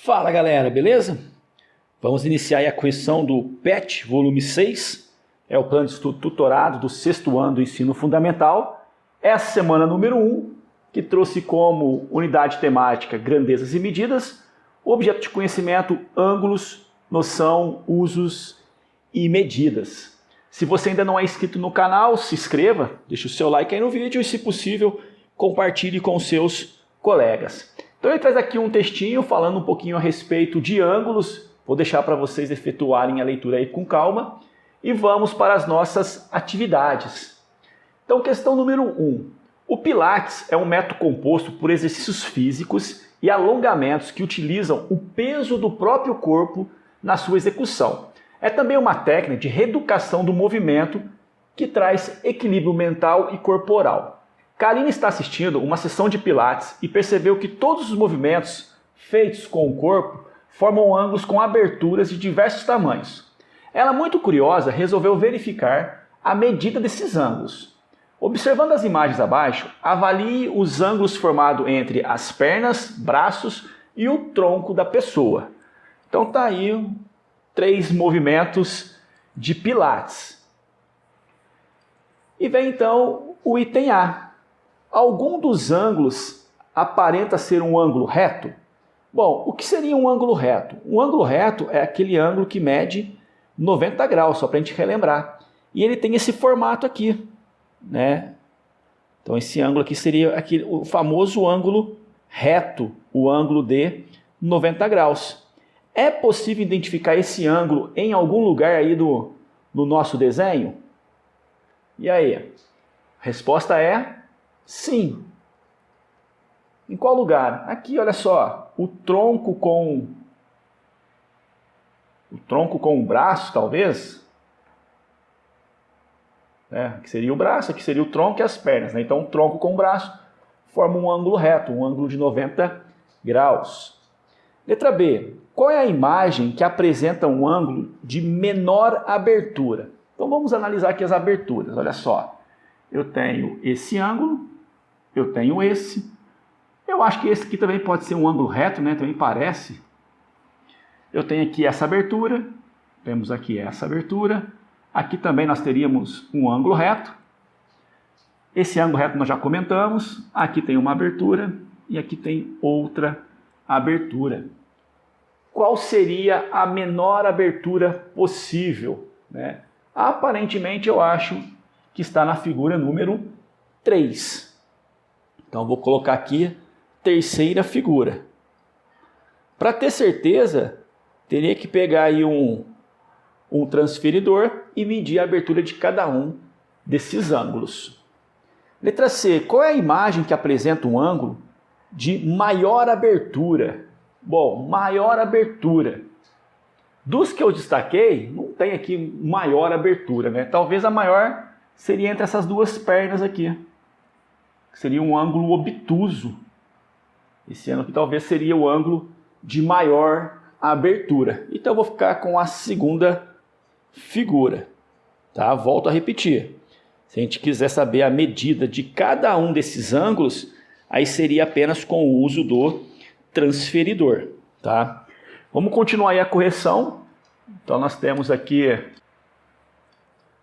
Fala galera, beleza? Vamos iniciar aí a correção do PET, volume 6, é o plano de estudo tutorado do 6º ano do ensino fundamental. Essa semana número 1, que trouxe como unidade temática grandezas e medidas, objeto de conhecimento, ângulos, noção, usos e medidas. Se você ainda não é inscrito no canal, se inscreva, deixe o seu like aí no vídeo e, se possível, compartilhe com seus colegas. Então ele traz aqui um textinho falando um pouquinho a respeito de ângulos. Vou deixar para vocês efetuarem a leitura aí com calma. E vamos para as nossas atividades. Então, questão número 1. O Pilates é um método composto por exercícios físicos e alongamentos que utilizam o peso do próprio corpo na sua execução. É também uma técnica de reeducação do movimento que traz equilíbrio mental e corporal. Karina está assistindo uma sessão de Pilates e percebeu que todos os movimentos feitos com o corpo formam ângulos com aberturas de diversos tamanhos. Ela, muito curiosa, resolveu verificar a medida desses ângulos. Observando as imagens abaixo, avalie os ângulos formados entre as pernas, braços e o tronco da pessoa. Então tá aí 3 movimentos de Pilates. E vem então o item A. Algum dos ângulos aparenta ser um ângulo reto? Bom, o que seria um ângulo reto? Um ângulo reto é aquele ângulo que mede 90 graus, só para a gente relembrar. E ele tem esse formato aqui, né? Então esse ângulo aqui seria o famoso ângulo reto, o ângulo de 90 graus. É possível identificar esse ângulo em algum lugar aí no nosso desenho? E aí? A resposta é sim. Em qual lugar? Aqui, olha só, o tronco com o braço, talvez. Aqui seria o braço, aqui seria o tronco e as pernas, né? Então, o tronco com o braço forma um ângulo reto, um ângulo de 90 graus. Letra B. Qual é a imagem que apresenta um ângulo de menor abertura? Então, vamos analisar aqui as aberturas. Olha só, eu tenho esse ângulo, eu tenho esse. Eu acho que esse aqui também pode ser um ângulo reto, né? Também parece. Eu tenho aqui essa abertura, temos aqui essa abertura. Aqui também nós teríamos um ângulo reto. Esse ângulo reto nós já comentamos. Aqui tem uma abertura e aqui tem outra abertura. Qual seria a menor abertura possível, né? Aparentemente eu acho que está na figura número 3. Então vou colocar aqui terceira figura. Para ter certeza, teria que pegar aí um transferidor e medir a abertura de cada um desses ângulos. Letra C. Qual é a imagem que apresenta um ângulo de maior abertura? Bom, maior abertura. Dos que eu destaquei, não tem aqui maior abertura, né? Talvez a maior seria entre essas duas pernas aqui. Seria um ângulo obtuso. Esse ângulo aqui talvez seria o ângulo de maior abertura. Então eu vou ficar com a segunda figura. Tá? Volto a repetir. Se a gente quiser saber a medida de cada um desses ângulos, aí seria apenas com o uso do transferidor. Tá? Vamos continuar aí a correção. Então nós temos aqui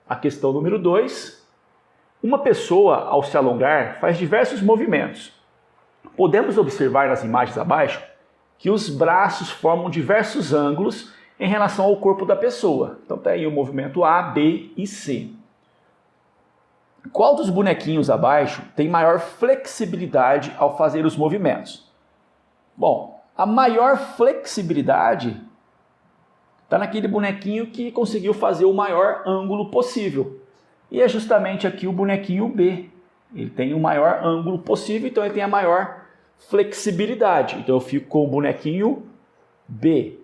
a questão número 2. Uma pessoa, ao se alongar, faz diversos movimentos. Podemos observar nas imagens abaixo que os braços formam diversos ângulos em relação ao corpo da pessoa. Então tem aí o movimento A, B e C. Qual dos bonequinhos abaixo tem maior flexibilidade ao fazer os movimentos? Bom, a maior flexibilidade está naquele bonequinho que conseguiu fazer o maior ângulo possível. E é justamente aqui o bonequinho B. Ele tem o maior ângulo possível, então ele tem a maior flexibilidade. Então eu fico com o bonequinho B.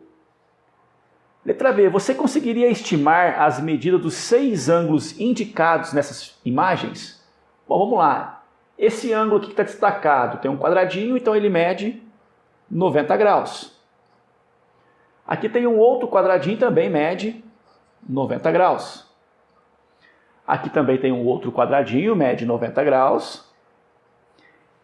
Letra B. Você conseguiria estimar as medidas dos 6 ângulos indicados nessas imagens? Bom, vamos lá. Esse ângulo aqui que está destacado tem um quadradinho, então ele mede 90 graus. Aqui tem um outro quadradinho, também mede 90 graus. Aqui também tem um outro quadradinho, mede 90 graus.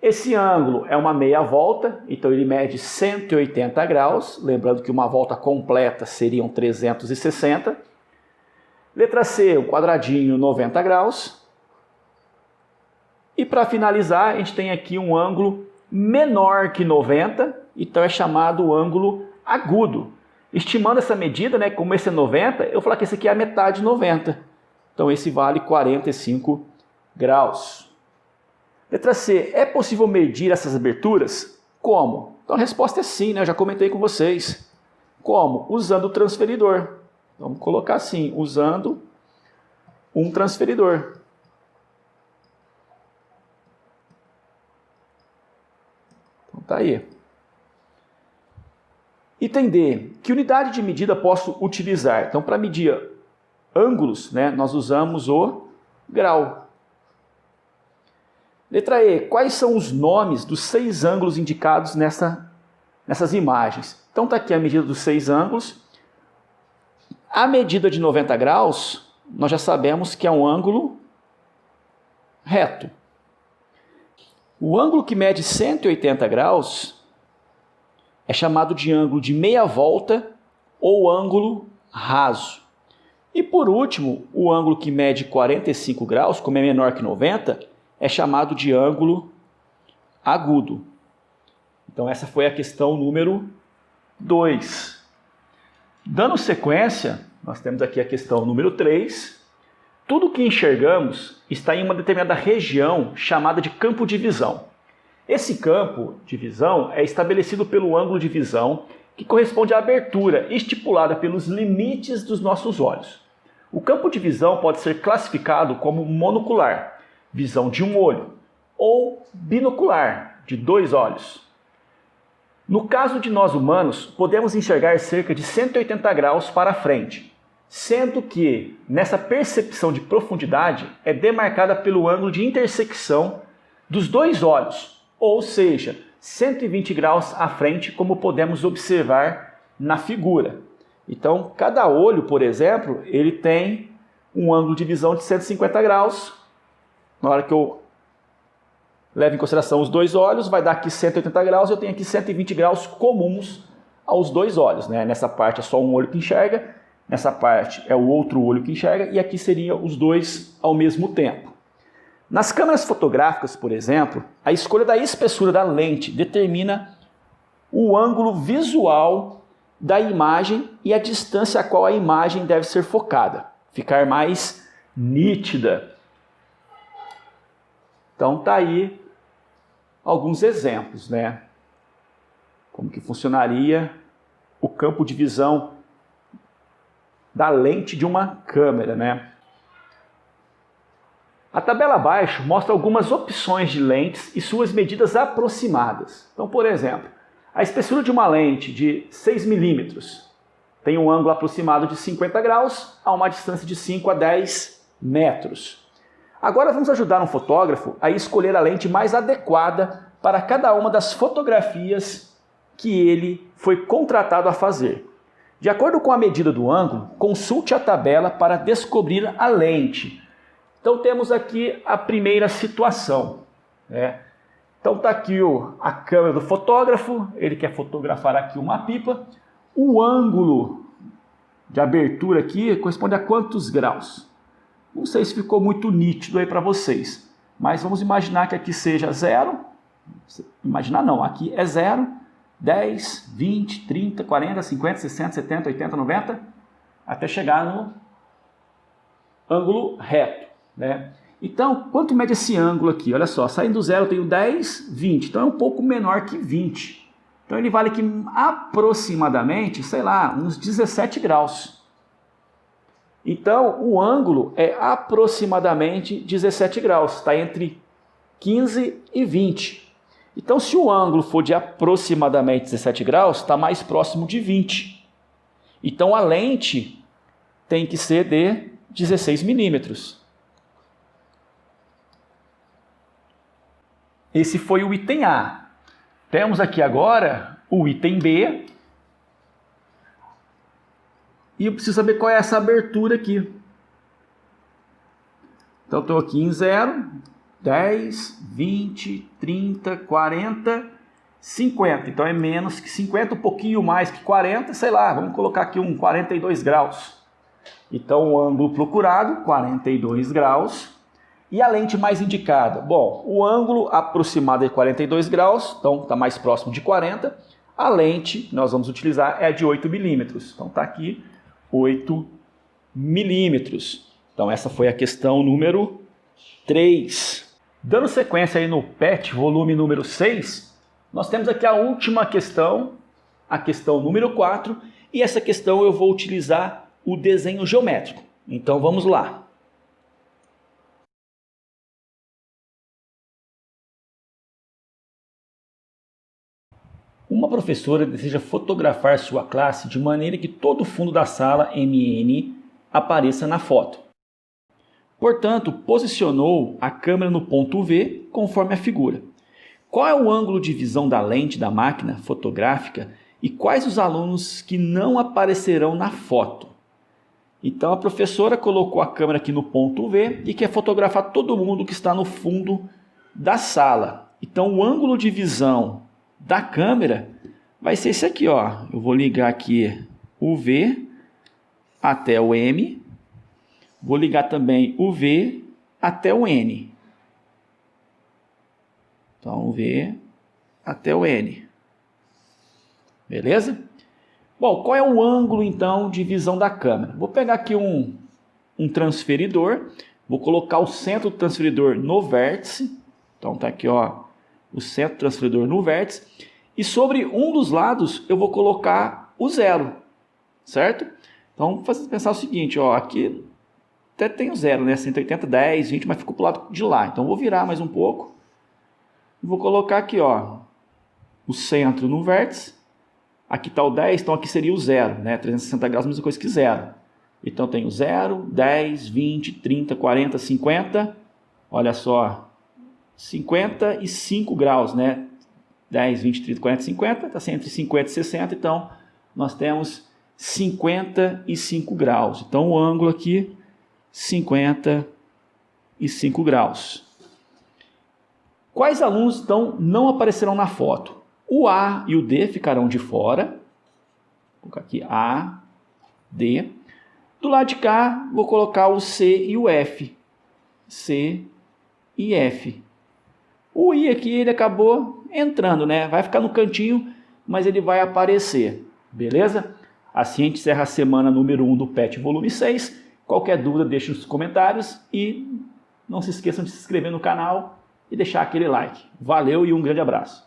Esse ângulo é uma meia volta, então ele mede 180 graus, lembrando que uma volta completa seriam 360. Letra C, o quadradinho 90 graus. E para finalizar, a gente tem aqui um ângulo menor que 90, então é chamado ângulo agudo. Estimando essa medida, né, como esse é 90, eu vou falar que esse aqui é a metade de 90. Então esse vale 45 graus. Letra C, é possível medir essas aberturas? Como? Então a resposta é sim, né? Eu já comentei com vocês. Como? Usando o transferidor. Vamos colocar assim, usando um transferidor. Então tá aí. Item D, que unidade de medida posso utilizar? Então para medir ângulos, né, nós usamos o grau. Letra E, quais são os nomes dos 6 ângulos indicados nessas imagens? Então está aqui a medida dos 6 ângulos. A medida de 90 graus, nós já sabemos que é um ângulo reto. O ângulo que mede 180 graus é chamado de ângulo de meia volta ou ângulo raso. E por último, o ângulo que mede 45 graus, como é menor que 90, é chamado de ângulo agudo. Então essa foi a questão número 2. Dando sequência, nós temos aqui a questão número 3. Tudo que enxergamos está em uma determinada região chamada de campo de visão. Esse campo de visão é estabelecido pelo ângulo de visão que corresponde à abertura estipulada pelos limites dos nossos olhos. O campo de visão pode ser classificado como monocular, visão de um olho, ou binocular, de 2 olhos. No caso de nós humanos, podemos enxergar cerca de 180 graus para frente, sendo que nessa percepção de profundidade é demarcada pelo ângulo de intersecção dos 2 olhos, ou seja, 120 graus à frente, como podemos observar na figura. Então, cada olho, por exemplo, ele tem um ângulo de visão de 150 graus. Na hora que eu levo em consideração os 2 olhos, vai dar aqui 180 graus, eu tenho aqui 120 graus comuns aos 2 olhos, né? Nessa parte é só um olho que enxerga, nessa parte é o outro olho que enxerga, e aqui seriam os 2 ao mesmo tempo. Nas câmeras fotográficas, por exemplo, a escolha da espessura da lente determina o ângulo visual da imagem e a distância a qual a imagem deve ser focada, ficar mais nítida. Então tá aí alguns exemplos, né? Como que funcionaria o campo de visão da lente de uma câmera, né? A tabela abaixo mostra algumas opções de lentes e suas medidas aproximadas. Então, por exemplo, a espessura de uma lente de 6 milímetros tem um ângulo aproximado de 50 graus a uma distância de 5 a 10 metros. Agora vamos ajudar um fotógrafo a escolher a lente mais adequada para cada uma das fotografias que ele foi contratado a fazer. De acordo com a medida do ângulo, consulte a tabela para descobrir a lente. Então temos aqui a primeira situação, né? Então está aqui a câmera do fotógrafo, ele quer fotografar aqui uma pipa. O ângulo de abertura aqui corresponde a quantos graus? Não sei se ficou muito nítido aí para vocês, mas vamos imaginar que aqui seja 0. Imaginar não, aqui é 0, 10, 20, 30, 40, 50, 60, 70, 80, 90, até chegar no ângulo reto, né? Então, quanto mede esse ângulo aqui? Olha só, saindo do 0 eu tenho 10, 20, então é um pouco menor que 20. Então ele vale aqui aproximadamente, sei lá, uns 17 graus. Então, o ângulo é aproximadamente 17 graus, está entre 15 e 20. Então, se o ângulo for de aproximadamente 17 graus, está mais próximo de 20. Então, a lente tem que ser de 16 milímetros. Esse foi o item A. Temos aqui agora o item B. E eu preciso saber qual é essa abertura aqui. Então, estou aqui em 0, 10, 20, 30, 40, 50. Então é menos que 50, um pouquinho mais que 40, sei lá, vamos colocar aqui um 42 graus. Então o ângulo procurado, 42 graus. E a lente mais indicada? Bom, o ângulo aproximado é 42 graus, então está mais próximo de 40. A lente que nós vamos utilizar é a de 8 milímetros. Então está aqui 8 milímetros. Então essa foi a questão número 3. Dando sequência aí no PET, volume número 6, nós temos aqui a última questão, a questão número 4, e essa questão eu vou utilizar o desenho geométrico. Então vamos lá. Uma professora deseja fotografar sua classe de maneira que todo o fundo da sala MN apareça na foto. Portanto, posicionou a câmera no ponto V conforme a figura. Qual é o ângulo de visão da lente da máquina fotográfica e quais os alunos que não aparecerão na foto? Então a professora colocou a câmera aqui no ponto V e quer fotografar todo mundo que está no fundo da sala. Então o ângulo de visão da câmera vai ser esse aqui, ó. Eu vou ligar aqui o V até o M. Vou ligar também o V até o N. Então, o V até o N. Beleza? Bom, qual é o ângulo, então, de visão da câmera? Vou pegar aqui um transferidor. Vou colocar o centro do transferidor no vértice. Então, tá aqui, ó, o centro do transferidor no vértice. E sobre um dos lados, eu vou colocar o zero. Certo? Então, vamos pensar o seguinte, ó, aqui até tem o zero, né? 180, 10, 20, mas ficou para o lado de lá. Então, eu vou virar mais um pouco. Vou colocar aqui, ó, o centro no vértice. Aqui está o 10, então aqui seria o zero, né? 360 graus, mesma coisa que zero. Então, tem o 0, 10, 20, 30, 40, 50. Olha só, 55 graus, né? 10, 20, 30, 40, 50. Está entre 50 e 60, então nós temos 55 graus. Então, o ângulo aqui, 55 graus. Quais alunos, então, não aparecerão na foto? O A e o D ficarão de fora. Vou colocar aqui A, D. Do lado de cá, vou colocar o C e o F. C e F. O I aqui, ele acabou entrando, né? Vai ficar no cantinho, mas ele vai aparecer. Beleza? Assim a gente encerra a semana número 1 do PET volume 6. Qualquer dúvida, deixe nos comentários e não se esqueçam de se inscrever no canal e deixar aquele like. Valeu e um grande abraço.